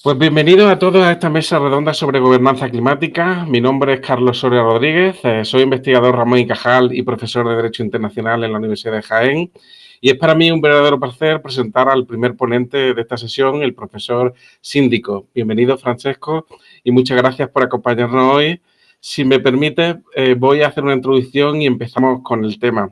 Pues bienvenidos a todos a esta mesa redonda sobre gobernanza climática. Mi nombre es Carlos Soria Rodríguez, soy investigador Ramón y Cajal y profesor de Derecho Internacional en la Universidad de Jaén. Y es para mí un verdadero placer presentar al primer ponente de esta sesión, el profesor Síndico. Bienvenido, Francesco, y muchas gracias por acompañarnos hoy. Si me permite, voy a hacer una introducción y empezamos con el tema.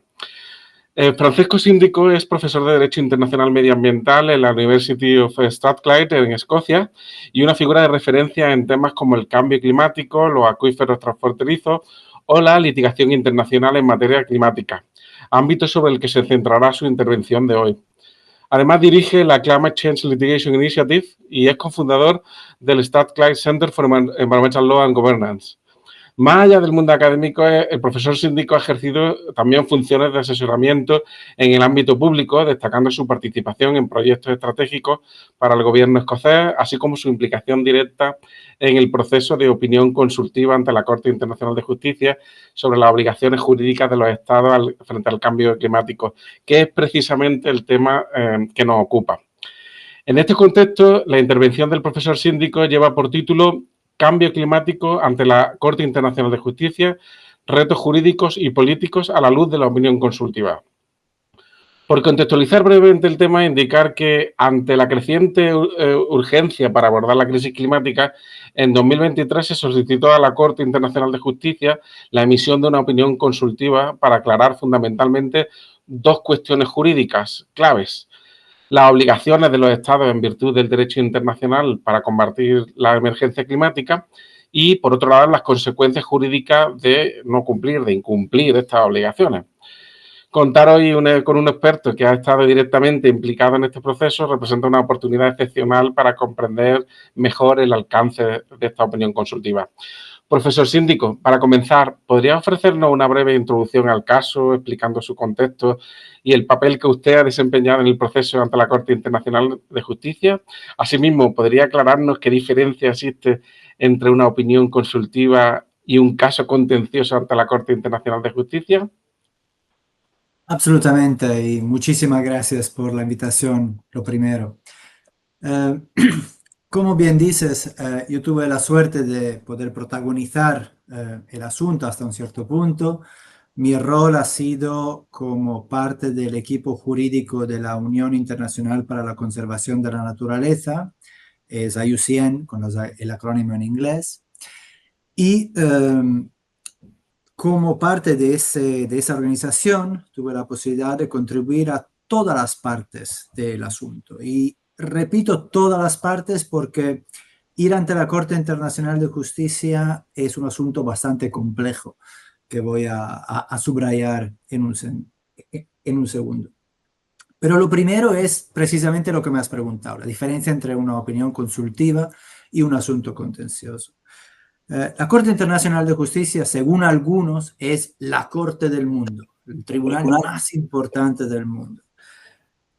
Francesco Síndico es profesor de Derecho Internacional Medioambiental en la University of Strathclyde en Escocia y una figura de referencia en temas como el cambio climático, los acuíferos transfronterizos o la litigación internacional en materia climática, ámbito sobre el que se centrará su intervención de hoy. Además, dirige la Climate Change Litigation Initiative y es cofundador del Strathclyde Center for Environmental Law and Governance. Más allá del mundo académico, el profesor Síndico ha ejercido también funciones de asesoramiento en el ámbito público, destacando su participación en proyectos estratégicos para el gobierno escocés, así como su implicación directa en el proceso de opinión consultiva ante la Corte Internacional de Justicia sobre las obligaciones jurídicas de los Estados frente al cambio climático, que es precisamente el tema que nos ocupa. En este contexto, la intervención del profesor Síndico lleva por título Cambio climático ante la Corte Internacional de Justicia, retos jurídicos y políticos a la luz de la opinión consultiva. Por contextualizar brevemente el tema, indicar que ante la creciente urgencia para abordar la crisis climática, en 2023 se solicitó a la Corte Internacional de Justicia la emisión de una opinión consultiva para aclarar fundamentalmente dos cuestiones jurídicas claves: las obligaciones de los Estados en virtud del derecho internacional para combatir la emergencia climática y, por otro lado, las consecuencias jurídicas de no cumplir, de incumplir estas obligaciones. Contar hoy con un experto que ha estado directamente implicado en este proceso representa una oportunidad excepcional para comprender mejor el alcance de esta opinión consultiva. Profesor Síndico, para comenzar, ¿podría ofrecernos una breve introducción al caso, explicando su contexto y el papel que usted ha desempeñado en el proceso ante la Corte Internacional de Justicia? Asimismo, ¿podría aclararnos qué diferencia existe entre una opinión consultiva y un caso contencioso ante la Corte Internacional de Justicia? Absolutamente, y muchísimas gracias por la invitación, lo primero. Eh, como bien dices, yo tuve la suerte de poder protagonizar el asunto hasta un cierto punto. Mi rol ha sido como parte del equipo jurídico de la Unión Internacional para la Conservación de la Naturaleza, es IUCN, con el acrónimo en inglés. Y como parte de esa organización, tuve la posibilidad de contribuir a todas las partes del asunto. Y repito, todas las partes porque ir ante la Corte Internacional de Justicia es un asunto bastante complejo que voy a subrayar en un segundo. Pero lo primero es precisamente lo que me has preguntado, la diferencia entre una opinión consultiva y un asunto contencioso. La Corte Internacional de Justicia, según algunos, es la Corte del mundo, el tribunal más importante del mundo.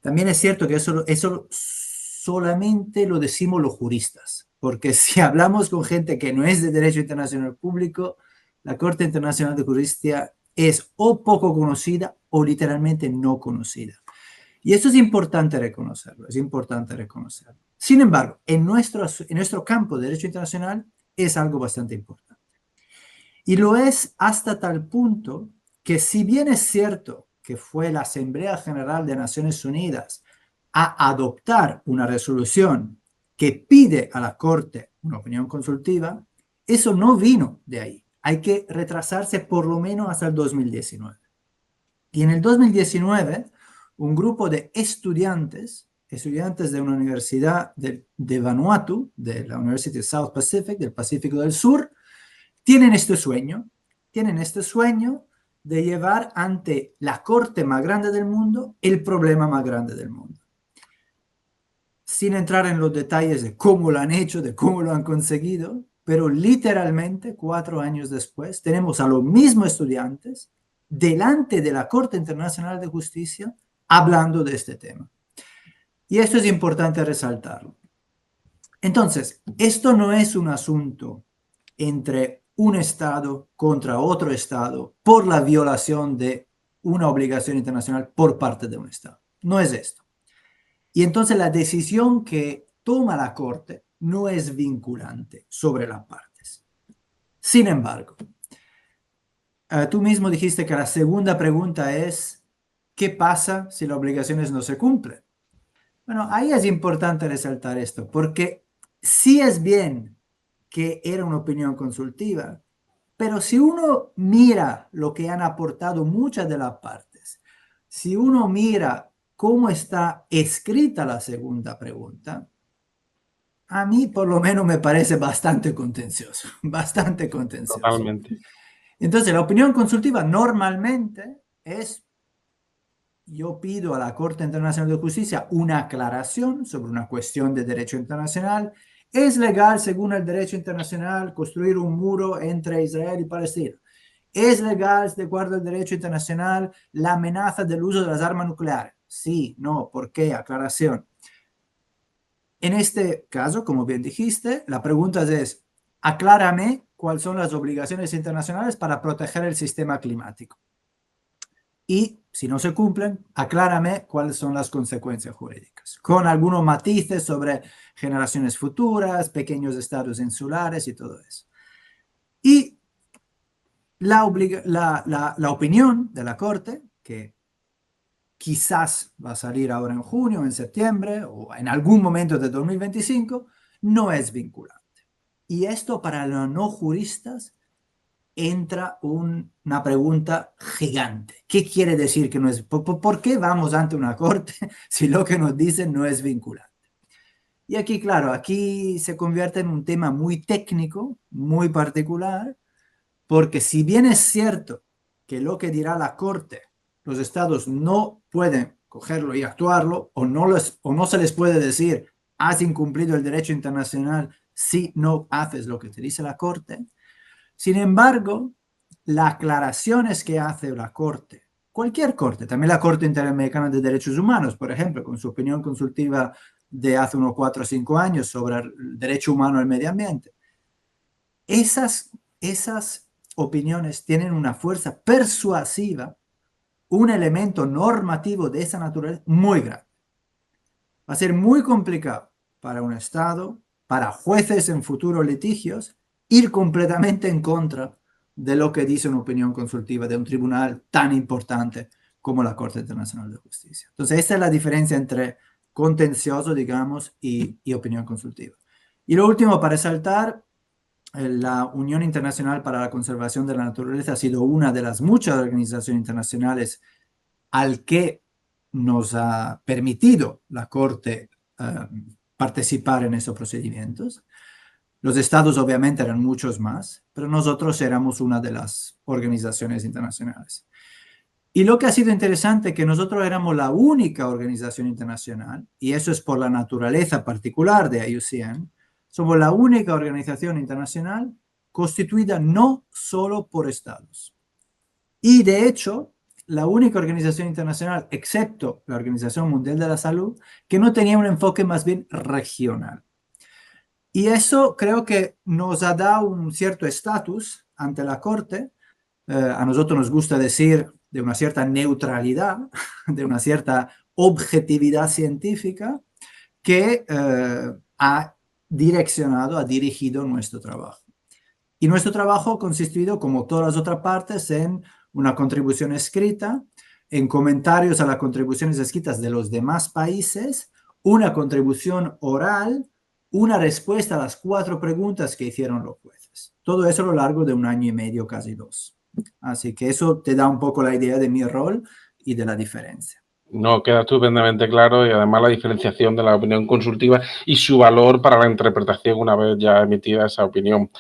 También es cierto que eso solamente lo decimos los juristas, porque si hablamos con gente que no es de derecho internacional público, la Corte Internacional de Justicia es o poco conocida o literalmente no conocida. Y esto es importante reconocerlo, es importante reconocerlo. Sin embargo, en nuestro campo de derecho internacional es algo bastante importante. Y lo es hasta tal punto que, si bien es cierto que fue la Asamblea General de Naciones Unidas a adoptar una resolución que pide a la Corte una opinión consultiva, eso no vino de ahí. Hay que retrasarse por lo menos hasta el 2019. Y en el 2019, un grupo de estudiantes de una universidad de Vanuatu, de la University of South Pacific, del Pacífico del Sur, tienen este sueño de llevar ante la corte más grande del mundo el problema más grande del mundo. Sin entrar en los detalles de cómo lo han hecho, de cómo lo han conseguido, pero literalmente 4 años después tenemos a los mismos estudiantes delante de la Corte Internacional de Justicia hablando de este tema. Y esto es importante resaltarlo. Entonces, esto no es un asunto entre un Estado contra otro Estado por la violación de una obligación internacional por parte de un Estado. No es esto. Y entonces la decisión que toma la Corte no es vinculante sobre las partes. Sin embargo, tú mismo dijiste que la segunda pregunta es, ¿qué pasa si las obligaciones no se cumplen? Bueno, ahí es importante resaltar esto, porque sí es bien que era una opinión consultiva, pero si uno mira lo que han aportado muchas de las partes, si uno mira cómo está escrita la segunda pregunta, a mí por lo menos me parece bastante contencioso, bastante contencioso. Totalmente. Entonces, la opinión consultiva normalmente es, yo pido a la Corte Internacional de Justicia una aclaración sobre una cuestión de derecho internacional. ¿Es legal, según el derecho internacional, construir un muro entre Israel y Palestina? ¿Es legal, de acuerdo al derecho internacional, la amenaza del uso de las armas nucleares? Sí, no, ¿por qué? Aclaración. En este caso, como bien dijiste, la pregunta es, aclárame cuáles son las obligaciones internacionales para proteger el sistema climático. Y si no se cumplen, aclárame cuáles son las consecuencias jurídicas, con algunos matices sobre generaciones futuras, pequeños estados insulares y todo eso. Y la opinión de la Corte, que quizás va a salir ahora en junio, en septiembre o en algún momento de 2025, no es vinculante. Y esto para los no juristas entra una pregunta gigante. ¿Qué quiere decir que no es? ¿Por qué vamos ante una corte si lo que nos dicen no es vinculante? Y aquí, claro, aquí se convierte en un tema muy técnico, muy particular, porque si bien es cierto que lo que dirá la corte, los estados no pueden cogerlo y actuarlo, o no se les puede decir, has incumplido el derecho internacional si no haces lo que te dice la corte. Sin embargo, las aclaraciones que hace la Corte, cualquier Corte, también la Corte Interamericana de Derechos Humanos, por ejemplo, con su opinión consultiva de hace unos 4 o 5 años sobre el derecho humano al medio ambiente, esas opiniones tienen una fuerza persuasiva, un elemento normativo de esa naturaleza muy grande. Va a ser muy complicado para un Estado, para jueces en futuros litigios, ir completamente en contra de lo que dice una opinión consultiva de un tribunal tan importante como la Corte Internacional de Justicia. Entonces, esa es la diferencia entre contencioso, digamos, y opinión consultiva. Y lo último, para resaltar, la Unión Internacional para la Conservación de la Naturaleza ha sido una de las muchas organizaciones internacionales al que nos ha permitido la Corte participar en esos procedimientos. Los estados obviamente eran muchos más, pero nosotros éramos una de las organizaciones internacionales. Y lo que ha sido interesante es que nosotros éramos la única organización internacional, y eso es por la naturaleza particular de IUCN, somos la única organización internacional constituida no solo por estados. Y de hecho, la única organización internacional, excepto la Organización Mundial de la Salud, que no tenía un enfoque más bien regional. Y eso creo que nos ha dado un cierto estatus ante la Corte. A nosotros nos gusta decir de una cierta neutralidad, de una cierta objetividad científica que ha direccionado, ha dirigido nuestro trabajo. Y nuestro trabajo ha consistido, como todas las otras partes, en una contribución escrita, en comentarios a las contribuciones escritas de los demás países, una contribución oral, una respuesta a las 4 preguntas que hicieron los jueces. Todo eso a lo largo de 1 año y medio, casi 2. Así que eso te da un poco la idea de mi rol y de la diferencia. No, queda estupendamente claro y además la diferenciación de la opinión consultiva y su valor para la interpretación una vez ya emitida esa opinión.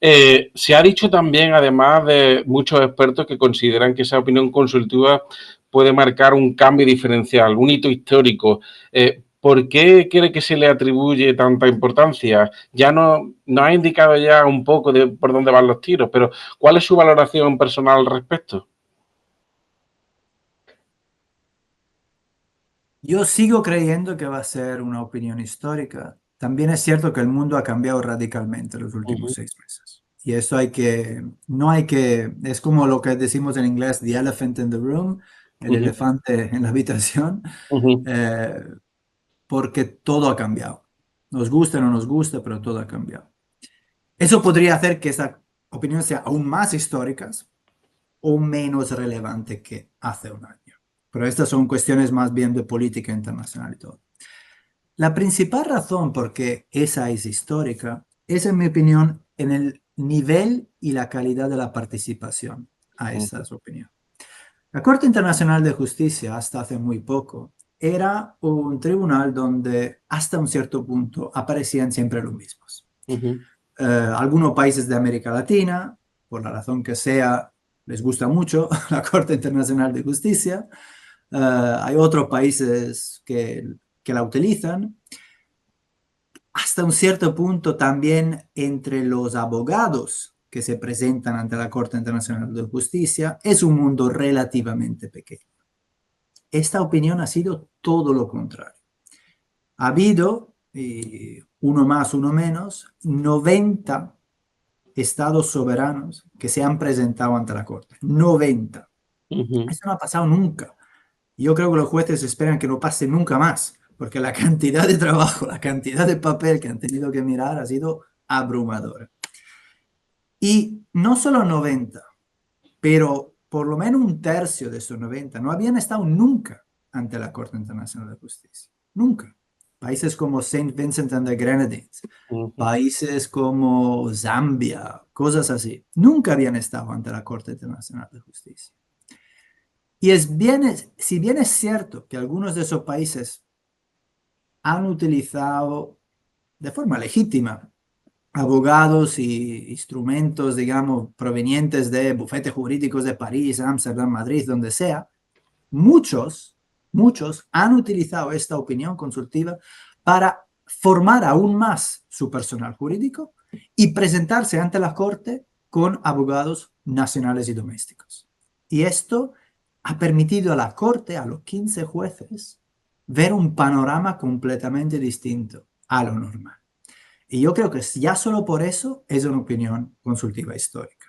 Se ha dicho también, además de muchos expertos que consideran que esa opinión consultiva puede marcar un cambio diferencial, un hito histórico. ¿Por qué cree que se le atribuye tanta importancia? Ya nos ha indicado ya un poco de por dónde van los tiros, pero ¿cuál es su valoración personal al respecto? Yo sigo creyendo que va a ser una opinión histórica. También es cierto que el mundo ha cambiado radicalmente en los últimos 6 meses. Y eso no hay que, es como lo que decimos en inglés, the elephant in the room, el elefante en la habitación, Uh -huh. porque todo ha cambiado. Nos gusta o no nos gusta, pero todo ha cambiado. Eso podría hacer que esa opinión sea aún más histórica o menos relevante que hace un año. Pero estas son cuestiones más bien de política internacional y todo. La principal razón por qué esa es histórica es, en mi opinión, en el nivel y la calidad de la participación a esas opiniones. La Corte Internacional de Justicia, hasta hace muy poco, era un tribunal donde hasta un cierto punto aparecían siempre los mismos. Algunos países de América Latina, por la razón que sea, les gusta mucho la Corte Internacional de Justicia. Hay otros países que la utilizan. Hasta un cierto punto también entre los abogados que se presentan ante la Corte Internacional de Justicia es un mundo relativamente pequeño. Esta opinión ha sido todo lo contrario. Ha habido, uno más, uno menos, 90 estados soberanos que se han presentado ante la Corte. 90. Eso no ha pasado nunca. Yo creo que los jueces esperan que no pase nunca más, porque la cantidad de trabajo, la cantidad de papel que han tenido que mirar ha sido abrumadora. Y no solo 90, pero por lo menos un tercio de esos 90 no habían estado nunca ante la Corte Internacional de Justicia. Nunca. Países como Saint Vincent and the Grenadines, países como Zambia, cosas así, nunca habían estado ante la Corte Internacional de Justicia. Y si bien es cierto que algunos de esos países han utilizado de forma legítima abogados y instrumentos, digamos, provenientes de bufetes jurídicos de París, Ámsterdam, Madrid, donde sea, muchos han utilizado esta opinión consultiva para formar aún más su personal jurídico y presentarse ante la Corte con abogados nacionales y domésticos. Y esto ha permitido a la Corte, a los 15 jueces, ver un panorama completamente distinto a lo normal. Y yo creo que ya solo por eso es una opinión consultiva histórica.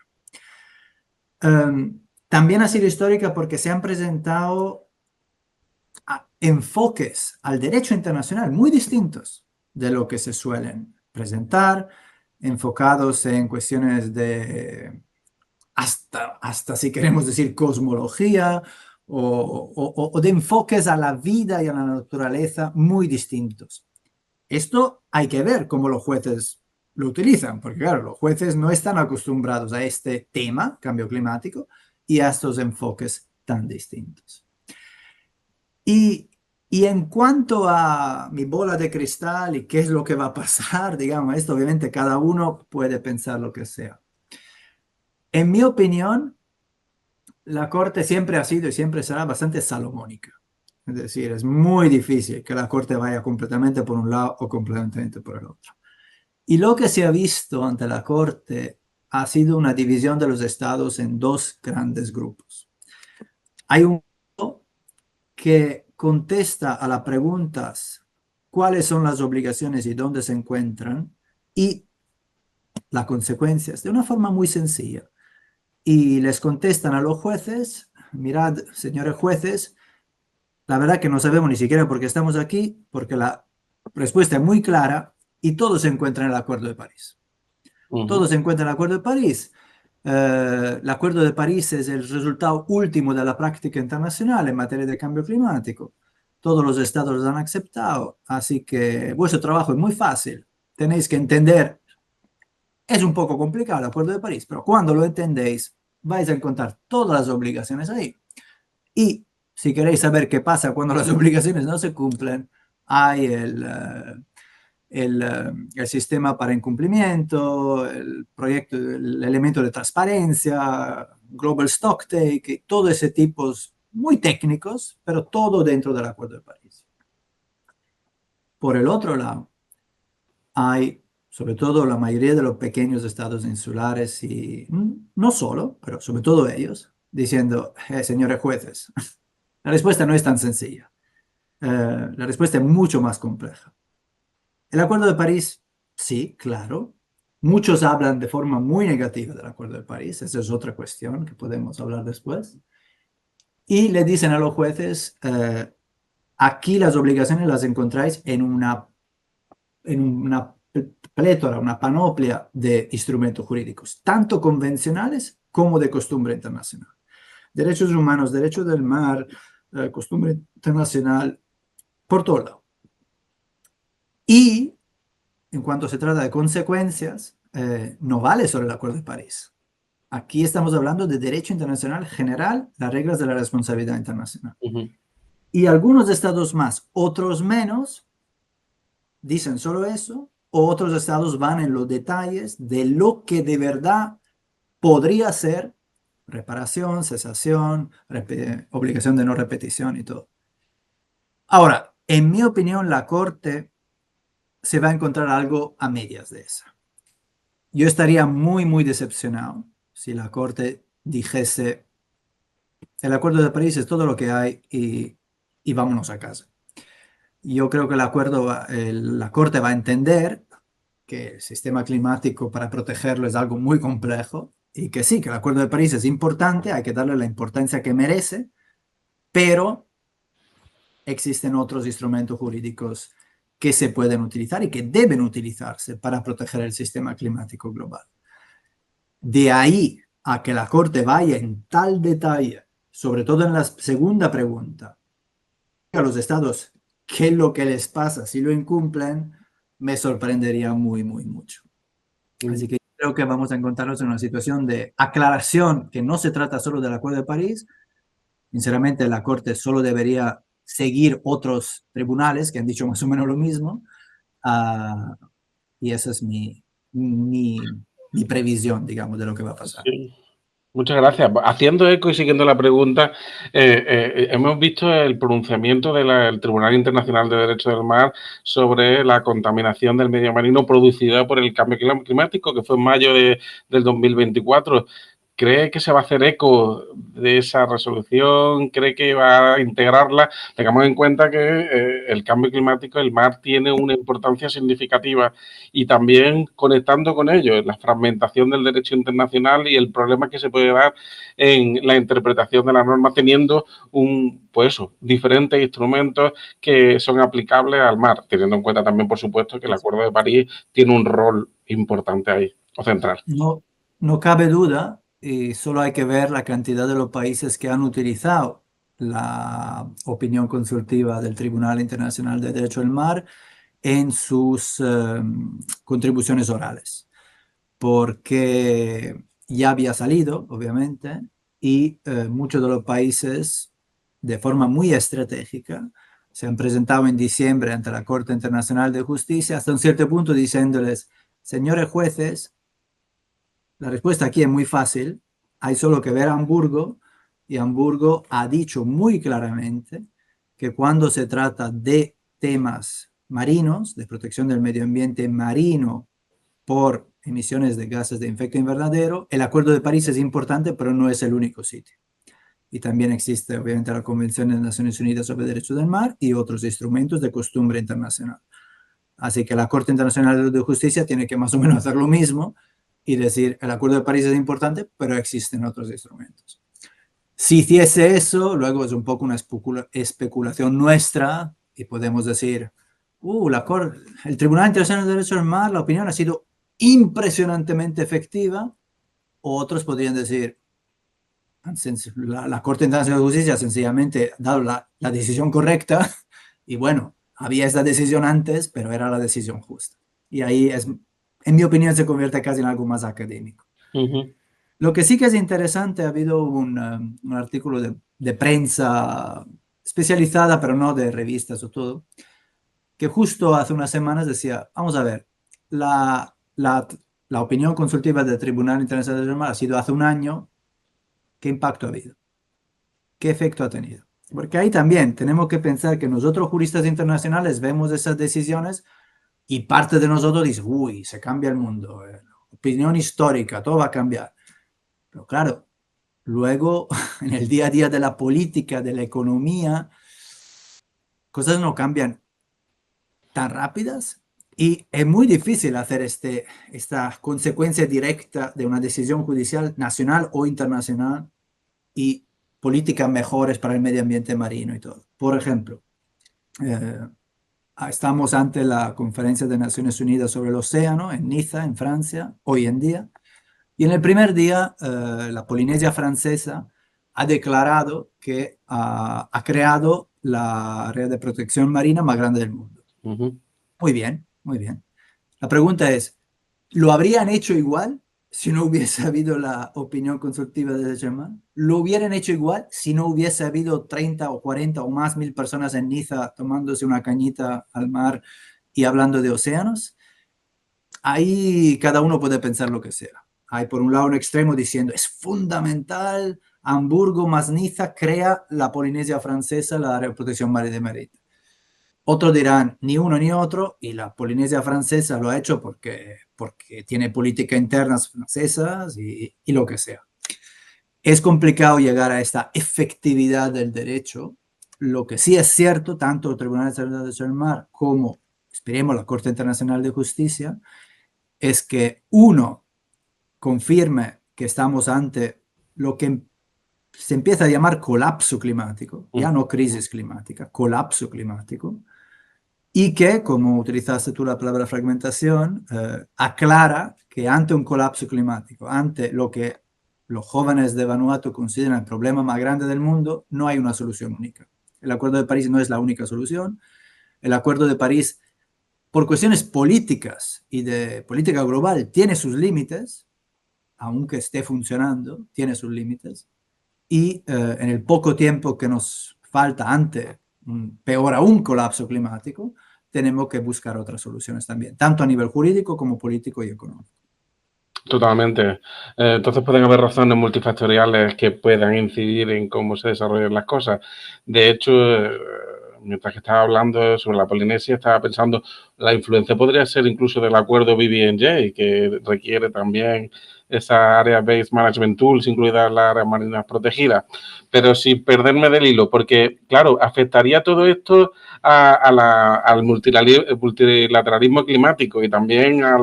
También ha sido histórica porque se han presentado enfoques al derecho internacional muy distintos de lo que se suelen presentar, enfocados en cuestiones de, hasta si queremos decir, cosmología o de enfoques a la vida y a la naturaleza muy distintos. Esto hay que ver cómo los jueces lo utilizan, porque claro, los jueces no están acostumbrados a este tema, cambio climático, y a estos enfoques tan distintos. Y en cuanto a mi bola de cristal y qué es lo que va a pasar, digamos, esto obviamente cada uno puede pensar lo que sea. En mi opinión, la Corte siempre ha sido y siempre será bastante salomónica. Es decir, es muy difícil que la Corte vaya completamente por un lado o completamente por el otro. Y lo que se ha visto ante la Corte ha sido una división de los estados en dos grandes grupos. Hay un grupo que contesta a las preguntas cuáles son las obligaciones y dónde se encuentran y las consecuencias de una forma muy sencilla. Y les contestan a los jueces: mirad, señores jueces, la verdad que no sabemos ni siquiera por qué estamos aquí, porque la respuesta es muy clara y todo se encuentra en el Acuerdo de París. Todo se encuentra en el Acuerdo de París. El Acuerdo de París es el resultado último de la práctica internacional en materia de cambio climático. Todos los estados lo han aceptado, así que vuestro trabajo es muy fácil. Tenéis que entender, es un poco complicado el Acuerdo de París, pero cuando lo entendéis, vais a encontrar todas las obligaciones ahí. Y si queréis saber qué pasa cuando las obligaciones no se cumplen, hay el sistema para incumplimiento, el proyecto, el elemento de transparencia, Global Stocktake, todo ese tipo muy técnicos, pero todo dentro del Acuerdo de París. Por el otro lado, hay sobre todo la mayoría de los pequeños estados insulares y no solo, pero sobre todo ellos, diciendo, señores jueces, la respuesta no es tan sencilla. La respuesta es mucho más compleja. El Acuerdo de París, sí, claro. Muchos hablan de forma muy negativa del Acuerdo de París. Esa es otra cuestión que podemos hablar después. Y le dicen a los jueces, aquí las obligaciones las encontráis en una en una plétora, una panoplia de instrumentos jurídicos, tanto convencionales como de costumbre internacional. Derechos humanos, derecho del mar, costumbre internacional, por todo lado. Y en cuanto se trata de consecuencias, no vale solo el Acuerdo de París. Aquí estamos hablando de derecho internacional general, las reglas de la responsabilidad internacional. Y algunos estados más, otros menos, dicen solo eso, o otros estados van en los detalles de lo que de verdad podría ser reparación, cesación, obligación de no repetición y todo. Ahora, en mi opinión, la Corte se va a encontrar algo a medias de esa. Yo estaría muy, muy decepcionado si la Corte dijese, el Acuerdo de París es todo lo que hay y vámonos a casa. Yo creo que la Corte va a entender que el sistema climático para protegerlo es algo muy complejo y que sí, que el Acuerdo de París es importante, hay que darle la importancia que merece, pero existen otros instrumentos jurídicos que se pueden utilizar y que deben utilizarse para proteger el sistema climático global. De ahí a que la Corte vaya en tal detalle, sobre todo en la segunda pregunta, a los estados qué es lo que les pasa si lo incumplen, me sorprendería muy, muy mucho. Así que creo que vamos a encontrarnos en una situación de aclaración que no se trata solo del Acuerdo de París. Sinceramente, la Corte solo debería seguir otros tribunales que han dicho más o menos lo mismo. Y esa es mi previsión, digamos, de lo que va a pasar. Sí. Muchas gracias. Haciendo eco y siguiendo la pregunta, hemos visto el pronunciamiento del Tribunal Internacional de Derecho del Mar sobre la contaminación del medio marino producida por el cambio climático, que fue en mayo del 2024. ¿Cree que se va a hacer eco de esa resolución? ¿Cree que va a integrarla? Tengamos en cuenta que el cambio climático, el mar tiene una importancia significativa y también conectando con ello, la fragmentación del derecho internacional y el problema que se puede dar en la interpretación de las normas teniendo diferentes instrumentos que son aplicables al mar, teniendo en cuenta también, por supuesto, que el Acuerdo de París tiene un rol importante ahí, o central. No cabe duda, y solo hay que ver la cantidad de los países que han utilizado la opinión consultiva del Tribunal Internacional de Derecho del Mar en sus contribuciones orales, porque ya había salido, obviamente, y muchos de los países, de forma muy estratégica, se han presentado en diciembre ante la Corte Internacional de Justicia, hasta un cierto punto diciéndoles, señores jueces, la respuesta aquí es muy fácil, hay solo que ver a Hamburgo, y Hamburgo ha dicho muy claramente que cuando se trata de temas marinos, de protección del medio ambiente marino por emisiones de gases de efecto invernadero, el Acuerdo de París es importante, pero no es el único sitio. Y también existe, obviamente, la Convención de Naciones Unidas sobre Derechos del Mar y otros instrumentos de costumbre internacional. Así que la Corte Internacional de Justicia tiene que más o menos hacer lo mismo y decir, el Acuerdo de París es importante, pero existen otros instrumentos. Si hiciese eso, luego es un poco una especulación nuestra y podemos decir, el Tribunal Internacional de Derechos del Mar, la opinión ha sido impresionantemente efectiva. O otros podrían decir, la Corte Internacional de Justicia sencillamente ha dado la decisión correcta y bueno, había esta decisión antes, pero era la decisión justa. Y ahí, en mi opinión, se convierte casi en algo más académico. Lo que sí que es interesante, ha habido un artículo de prensa especializada, pero no de revistas o todo, que justo hace unas semanas decía, vamos a ver, la opinión consultiva del Tribunal Internacional del Mar ha sido hace un año, ¿qué impacto ha habido? ¿Qué efecto ha tenido? Porque ahí también tenemos que pensar que nosotros juristas internacionales vemos esas decisiones y parte de nosotros dice, uy, se cambia el mundo, opinión histórica, todo va a cambiar. Pero claro, luego en el día a día de la política, de la economía, cosas no cambian tan rápidas y es muy difícil hacer esta consecuencia directa de una decisión judicial nacional o internacional y políticas mejores para el medio ambiente marino y todo. Por ejemplo, Estamos ante la Conferencia de Naciones Unidas sobre el Océano en Niza, en Francia, hoy en día. Y en el primer día, la Polinesia Francesa ha declarado que ha creado la área de protección marina más grande del mundo. Ujú. Muy bien, muy bien. La pregunta es, ¿lo habrían hecho igual si no hubiese habido la opinión consultiva de Germán? ¿Lo hubieran hecho igual si no hubiese habido 30 o 40 o más mil personas en Niza tomándose una cañita al mar y hablando de océanos? Ahí cada uno puede pensar lo que sea. Hay por un lado un extremo diciendo, es fundamental, Hamburgo más Niza crea la Polinesia Francesa, la área de protección marítima. Otros dirán, ni uno ni otro, y la Polinesia Francesa lo ha hecho porque tiene políticas internas francesas y lo que sea. Es complicado llegar a esta efectividad del derecho. Lo que sí es cierto, tanto el Tribunal de del Mar como, esperemos, la Corte Internacional de Justicia, es que uno confirme que estamos ante lo que se empieza a llamar colapso climático, ya no crisis climática, colapso climático, y que, como utilizaste tú la palabra fragmentación, aclara que ante un colapso climático, ante lo que los jóvenes de Vanuatu consideran el problema más grande del mundo, no hay una solución única. El Acuerdo de París no es la única solución. El Acuerdo de París, por cuestiones políticas y de política global, tiene sus límites, aunque esté funcionando, tiene sus límites. Y en el poco tiempo que nos falta ante un peor aún colapso climático, tenemos que buscar otras soluciones también, tanto a nivel jurídico como político y económico. Totalmente. Entonces pueden haber razones multifactoriales que puedan incidir en cómo se desarrollan las cosas. De hecho, mientras que estaba hablando sobre la Polinesia, estaba pensando, la influencia podría ser incluso del acuerdo BBNJ, que requiere también esa área Based Management Tools, incluidas las áreas marinas protegidas. Pero sin perderme del hilo, porque, claro, afectaría todo esto al multilateralismo climático y también a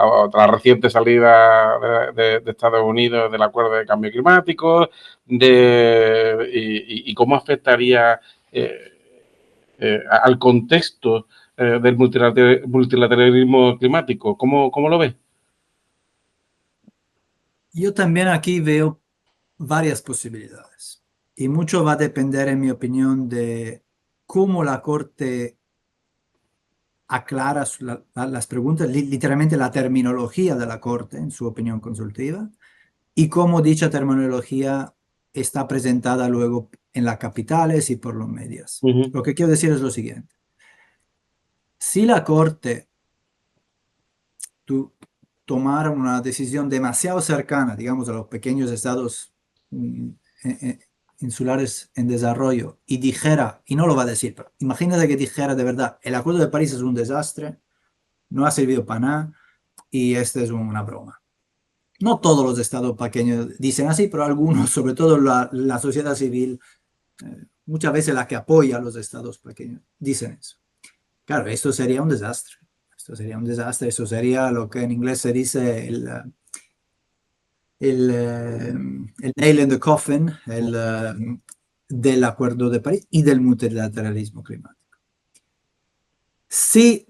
otra reciente salida de Estados Unidos del acuerdo de cambio climático, y cómo afectaría al contexto del multilateralismo climático. ¿Cómo lo ves? Yo también aquí veo varias posibilidades y mucho va a depender, en mi opinión, de cómo la Corte aclara las preguntas, literalmente la terminología de la Corte en su opinión consultiva y cómo dicha terminología está presentada luego en las capitales y por los medios. Lo que quiero decir es lo siguiente. Si la Corte tomara una decisión demasiado cercana, digamos, a los pequeños estados insulares en desarrollo y dijera, y no lo va a decir, pero imagínate que dijera de verdad, el Acuerdo de París es un desastre, no ha servido para nada y esta es una broma. No todos los estados pequeños dicen así, pero algunos, sobre todo la sociedad civil, muchas veces la que apoya a los estados pequeños, dicen eso. Claro, esto sería un desastre. Esto sería un desastre. Eso sería lo que en inglés se dice el nail in the coffin del Acuerdo de París y del multilateralismo climático. Si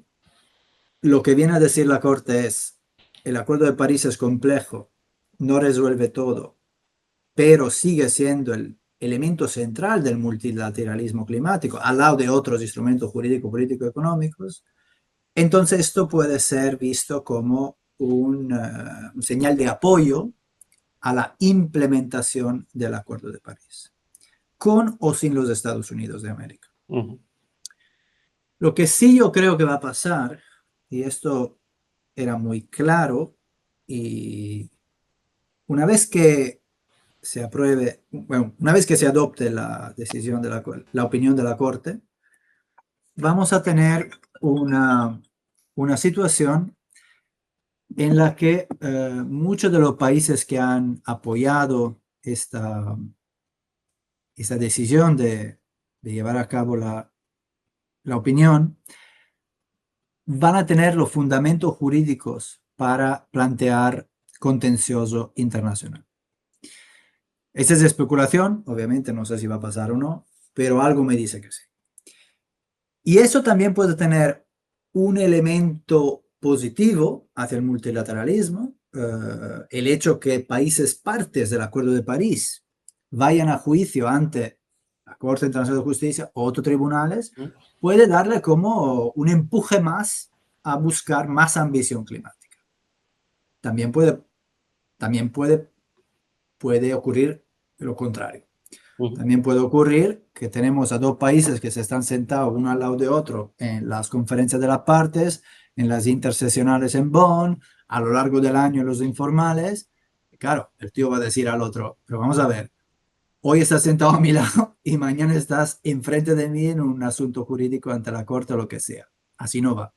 lo que viene a decir la Corte es el Acuerdo de París es complejo, no resuelve todo, pero sigue siendo el elemento central del multilateralismo climático, al lado de otros instrumentos jurídicos, políticos, económicos, entonces esto puede ser visto como un señal de apoyo a la implementación del Acuerdo de París, con o sin los Estados Unidos de América. Lo que sí yo creo que va a pasar, y esto era muy claro, y una vez que se apruebe, bueno, una vez que se adopte la decisión de la opinión de la Corte, vamos a tener una situación en la que muchos de los países que han apoyado esta decisión de llevar a cabo la opinión, van a tener los fundamentos jurídicos para plantear contencioso internacional. Esta es especulación, obviamente no sé si va a pasar o no, pero algo me dice que sí. Y eso también puede tener un elemento positivo hacia el multilateralismo, el hecho que países partes del Acuerdo de París vayan a juicio ante la Corte Internacional de Justicia o otros tribunales, puede darle como un empuje más a buscar más ambición climática. También puede ocurrir lo contrario. También puede ocurrir que tenemos a dos países que se están sentados uno al lado de otro en las conferencias de las partes, en las interseccionales en Bonn, a lo largo del año en los informales. Y claro, el tío va a decir al otro, pero vamos a ver, hoy estás sentado a mi lado y mañana estás enfrente de mí en un asunto jurídico ante la corte o lo que sea. Así no va.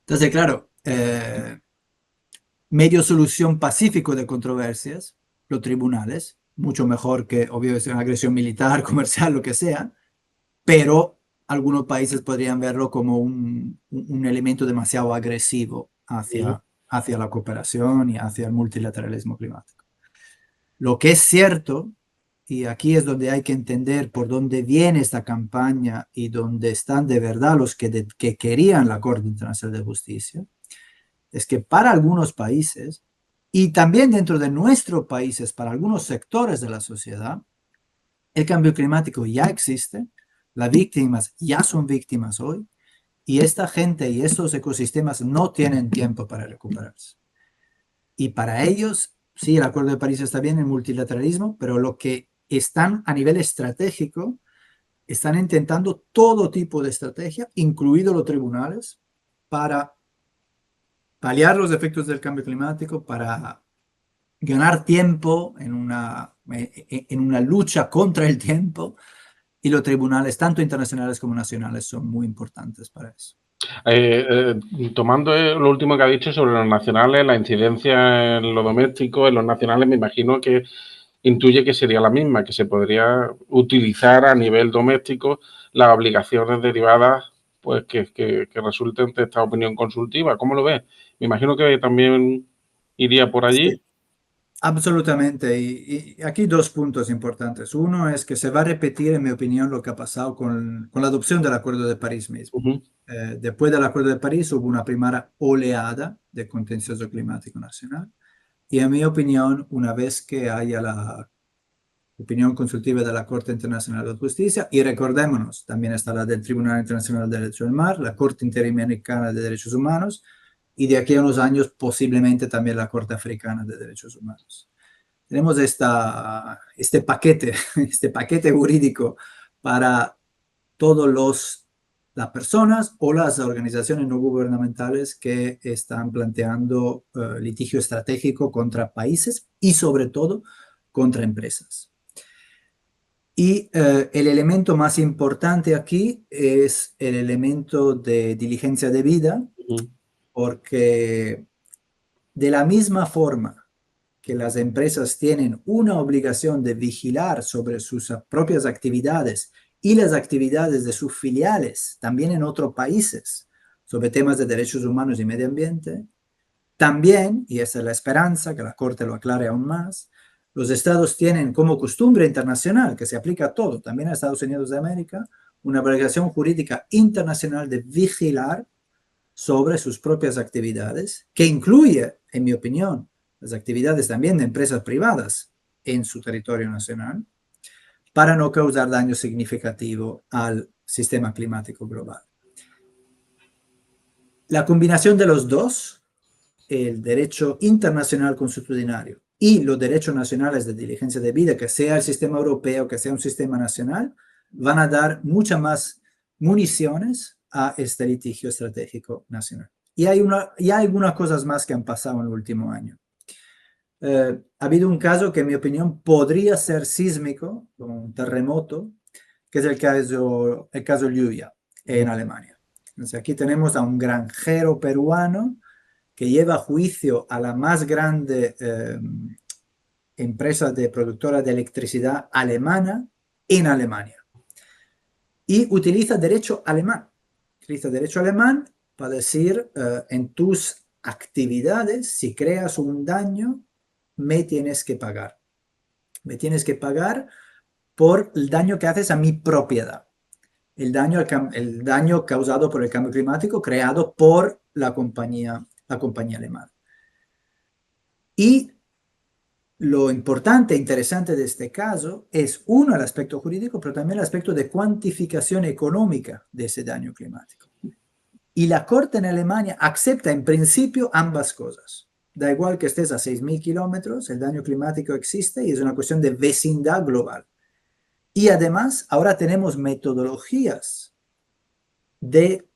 Entonces, claro, medio solución pacífico de controversias, los tribunales, mucho mejor que, obvio, es una agresión militar, comercial, lo que sea, pero algunos países podrían verlo como un elemento demasiado agresivo hacia la cooperación y hacia el multilateralismo climático. Lo que es cierto, y aquí es donde hay que entender por dónde viene esta campaña y dónde están de verdad los que querían la Corte Internacional de Justicia, es que para algunos países, y también dentro de nuestros países, para algunos sectores de la sociedad, el cambio climático ya existe, las víctimas ya son víctimas hoy, y esta gente y estos ecosistemas no tienen tiempo para recuperarse. Y para ellos, sí, el Acuerdo de París está bien, el multilateralismo, pero lo que están a nivel estratégico, están intentando todo tipo de estrategia, incluidos los tribunales, para paliar los efectos del cambio climático, para ganar tiempo en una lucha contra el tiempo, y los tribunales, tanto internacionales como nacionales, son muy importantes para eso. Tomando lo último que ha dicho sobre los nacionales, la incidencia en lo doméstico, en los nacionales, me imagino que intuye que sería la misma, que se podría utilizar a nivel doméstico las obligaciones derivadas pues que resulten de esta opinión consultiva. ¿Cómo lo ves? Me imagino que también iría por allí. Sí, absolutamente. Y aquí dos puntos importantes. Uno es que se va a repetir, en mi opinión, lo que ha pasado con la adopción del Acuerdo de París mismo. Después del Acuerdo de París hubo una primera oleada de contencioso climático nacional. Y en mi opinión, una vez que haya la opinión consultiva de la Corte Internacional de Justicia, y recordémonos, también está la del Tribunal Internacional de Derecho del Mar, la Corte Interamericana de Derechos Humanos, y de aquí a unos años posiblemente también la Corte Africana de Derechos Humanos. Tenemos este paquete jurídico para todas las personas o las organizaciones no gubernamentales que están planteando litigio estratégico contra países y sobre todo contra empresas. Y el elemento más importante aquí es el elemento de diligencia debida, porque de la misma forma que las empresas tienen una obligación de vigilar sobre sus propias actividades y las actividades de sus filiales, también en otros países, sobre temas de derechos humanos y medio ambiente, también, y esa es la esperanza, que la Corte lo aclare aún más, los estados tienen como costumbre internacional, que se aplica a todo, también a Estados Unidos de América, una obligación jurídica internacional de vigilar sobre sus propias actividades, que incluye, en mi opinión, las actividades también de empresas privadas en su territorio nacional, para no causar daño significativo al sistema climático global. La combinación de los dos, el derecho internacional consuetudinario y los derechos nacionales de diligencia debida, que sea el sistema europeo, que sea un sistema nacional, van a dar muchas más municiones a este litigio estratégico nacional. Y hay algunas cosas más que han pasado en el último año. Ha habido un caso que, en mi opinión, podría ser sísmico, un terremoto, que es el caso Lluvia en Alemania. Entonces, aquí tenemos a un granjero peruano que lleva a juicio a la más grande empresa de productora de electricidad alemana en Alemania. Y utiliza derecho alemán. Utiliza derecho alemán para decir, en tus actividades, si creas un daño, me tienes que pagar. Me tienes que pagar por el daño que haces a mi propiedad. el daño causado por el cambio climático creado por la compañía alemana. Y lo importante e interesante de este caso es, uno, el aspecto jurídico, pero también el aspecto de cuantificación económica de ese daño climático. Y la Corte en Alemania acepta en principio ambas cosas. Da igual que estés a 6.000 kilómetros, el daño climático existe y es una cuestión de vecindad global. Y además, ahora tenemos metodologías de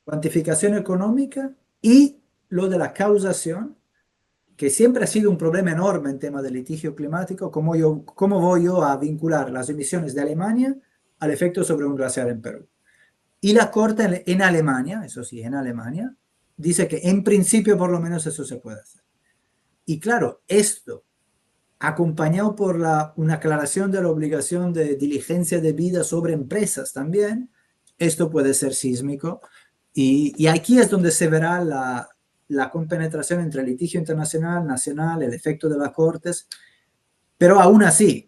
cuantificación económica y lo de la causación, que siempre ha sido un problema enorme en tema de litigio climático. ¿Cómo voy yo a vincular las emisiones de Alemania al efecto sobre un glaciar en Perú? Y la Corte en Alemania, eso sí, en Alemania, dice que en principio por lo menos eso se puede hacer. Y claro, esto, acompañado por una aclaración de la obligación de diligencia debida sobre empresas también, esto puede ser sísmico. Y aquí es donde se verá la compenetración entre el litigio internacional, nacional, el efecto de las Cortes. Pero aún así,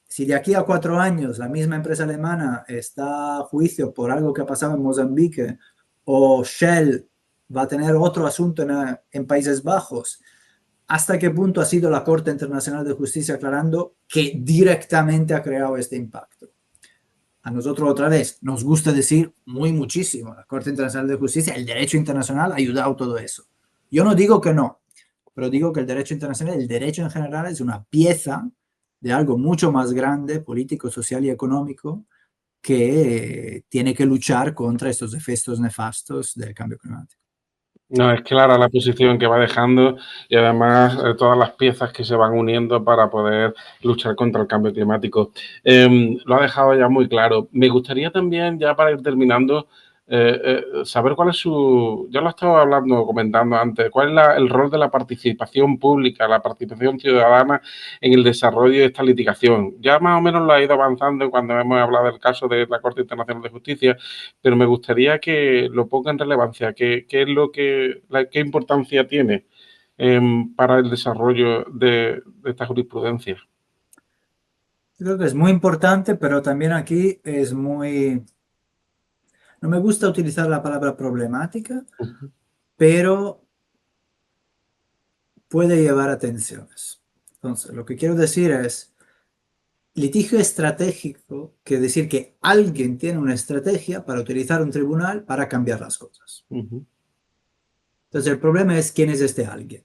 si de aquí a 4 años la misma empresa alemana está a juicio por algo que ha pasado en Mozambique, o Shell va a tener otro asunto en Países Bajos, ¿hasta qué punto ha sido la Corte Internacional de Justicia aclarando que directamente ha creado este impacto? A nosotros otra vez nos gusta decir muchísimo, la Corte Internacional de Justicia, el derecho internacional ha ayudado a todo eso. Yo no digo que no, pero digo que el derecho internacional, el derecho en general, es una pieza de algo mucho más grande, político, social y económico, que tiene que luchar contra estos efectos nefastos del cambio climático. No, es clara la posición que va dejando y además todas las piezas que se van uniendo para poder luchar contra el cambio climático. Lo ha dejado ya muy claro. Me gustaría también, ya para ir terminando, saber cuál es su, ya lo he estado hablando, comentando antes, cuál es el rol de la participación pública, la participación ciudadana en el desarrollo de esta litigación. Ya más o menos lo ha ido avanzando cuando hemos hablado del caso de la Corte Internacional de Justicia, pero me gustaría que lo ponga en relevancia, qué es lo que, qué importancia tiene para el desarrollo de esta jurisprudencia. Creo que es muy importante, pero también aquí es muy... No me gusta utilizar la palabra problemática, pero puede llevar a tensiones. Entonces, lo que quiero decir es, litigio estratégico quiere decir que alguien tiene una estrategia para utilizar un tribunal para cambiar las cosas. Entonces, el problema es quién es este alguien.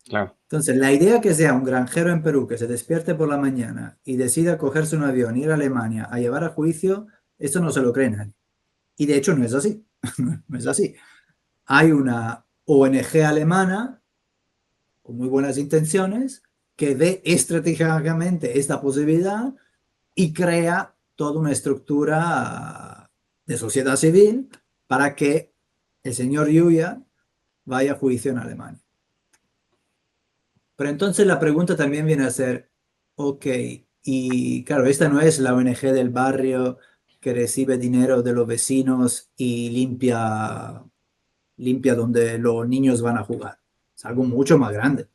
Claro. Entonces, la idea que sea un granjero en Perú que se despierte por la mañana y decida cogerse un avión, ir a Alemania a llevar a juicio, esto no se lo cree nadie. Y de hecho no es así. No es así. Hay una ONG alemana con muy buenas intenciones que ve estratégicamente esta posibilidad y crea toda una estructura de sociedad civil para que el señor Yuya vaya a juicio en Alemania. Pero entonces la pregunta también viene a ser, ok, y claro, esta no es la ONG del barrio que recibe dinero de los vecinos y limpia donde los niños van a jugar. Es algo mucho más grande.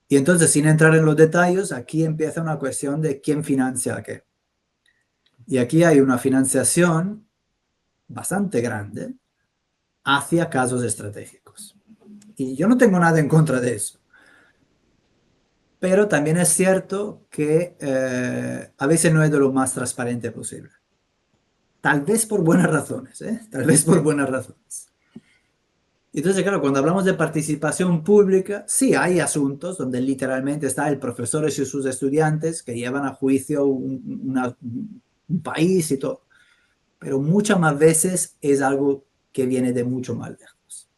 Y entonces, sin entrar en los detalles, aquí empieza una cuestión de quién financia a qué. Y aquí hay una financiación bastante grande hacia casos estratégicos. Y yo no tengo nada en contra de eso. Pero también es cierto que a veces no es de lo más transparente posible. Tal vez por buenas razones, ¿eh? Tal vez por buenas razones. Entonces, claro, cuando hablamos de participación pública, sí hay asuntos donde literalmente está el profesor y sus estudiantes que llevan a juicio un país y todo. Pero muchas más veces es algo que viene de mucho más lejos.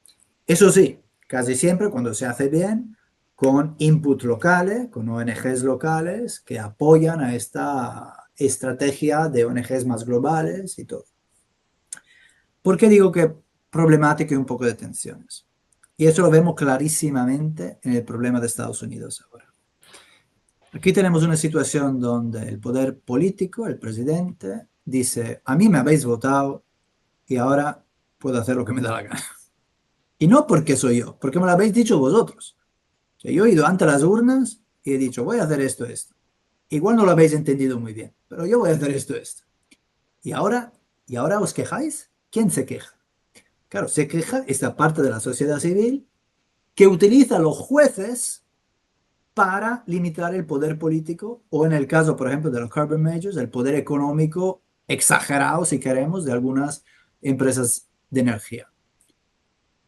Eso sí, casi siempre cuando se hace bien, con input locales, con ONGs locales que apoyan a esta estrategia de ONGs más globales y todo. ¿Por qué digo que problemático y un poco de tensiones? Y eso lo vemos clarísimamente en el problema de Estados Unidos ahora. Aquí tenemos una situación donde el poder político, el presidente, dice, a mí me habéis votado y ahora puedo hacer lo que me da la gana. Y no porque soy yo, porque me lo habéis dicho vosotros. O sea, yo he ido ante las urnas y he dicho, voy a hacer esto, esto. igual no lo habéis entendido muy bien, pero yo voy a hacer esto. Y ahora, y ahora os quejáis. ¿Quién se queja? Claro, se queja esta parte de la sociedad civil que utiliza a los jueces para limitar el poder político o en el caso, por ejemplo, de los carbon majors, el poder económico exagerado, si queremos, de algunas empresas de energía.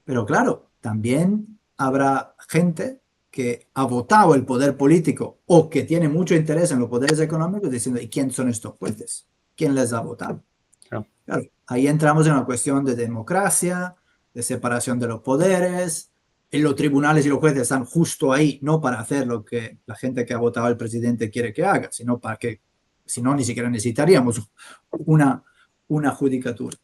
Pero claro, también habrá gente que ha votado el poder político o que tiene mucho interés en los poderes económicos diciendo, ¿y quién son estos jueces? ¿Quién les ha votado? Claro. Claro, ahí entramos en una cuestión de democracia, de separación de los poderes. En los tribunales y los jueces están justo ahí, no para hacer lo que la gente que ha votado al presidente quiere que haga, sino para que, si no, ni siquiera necesitaríamos una, una judicatura.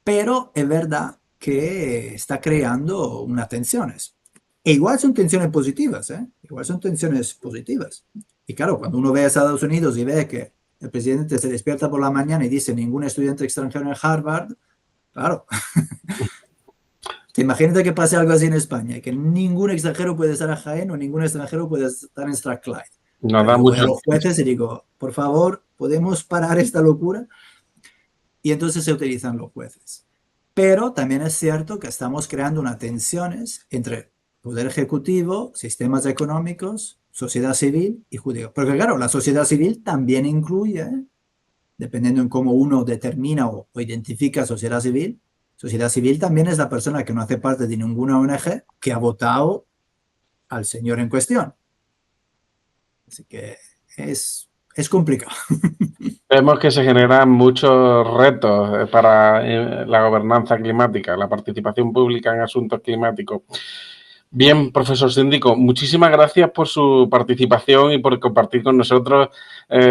Pero es verdad que está creando unas tensiones. E igual son tensiones positivas, ¿eh? Igual son tensiones positivas. Y claro, cuando uno ve a Estados Unidos y ve que el presidente se despierta por la mañana y dice ningún estudiante extranjero en Harvard, claro, te imaginas que pase algo así en España, que ningún extranjero puede estar en Jaén o ningún extranjero puede estar en Strathclyde. Nos Claro, da yo voy a mucho. los jueces y digo, por favor, ¿podemos parar esta locura? Y entonces se utilizan los jueces. Pero también es cierto que estamos creando unas tensiones entre poder ejecutivo, sistemas económicos, sociedad civil y judío. Porque claro, la sociedad civil también incluye, dependiendo en cómo uno determina o identifica sociedad civil también es la persona que no hace parte de ninguna ONG que ha votado al señor en cuestión. Así que es complicado. Vemos que se generan muchos retos para la gobernanza climática, la participación pública en asuntos climáticos. Bien, profesor Síndico, muchísimas gracias por su participación y por compartir con nosotros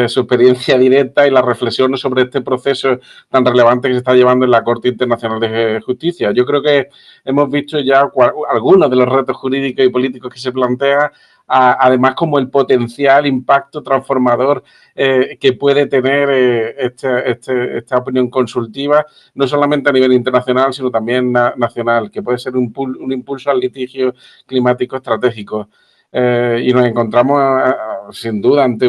su experiencia directa y las reflexiones sobre este proceso tan relevante que se está llevando en la Corte Internacional de Justicia. Yo creo que hemos visto ya algunos de los retos jurídicos y políticos que se plantean, además como el potencial impacto transformador que puede tener esta opinión consultiva, no solamente a nivel internacional, sino también nacional, que puede ser un impulso al litigio climático estratégico. Y nos encontramos, sin duda, ante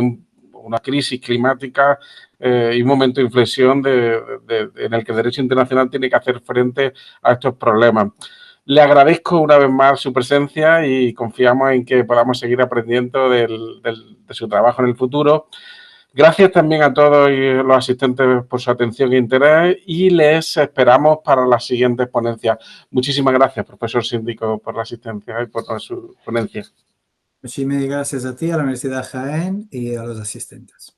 una crisis climática y un momento de inflexión en el que el derecho internacional tiene que hacer frente a estos problemas. Le agradezco una vez más su presencia y confiamos en que podamos seguir aprendiendo de su trabajo en el futuro. Gracias también a todos los asistentes por su atención e interés y les esperamos para las siguientes ponencias. Muchísimas gracias, profesor Síndico, por la asistencia y por su ponencia. Muchísimas gracias a ti, a la Universidad de Jaén y a los asistentes.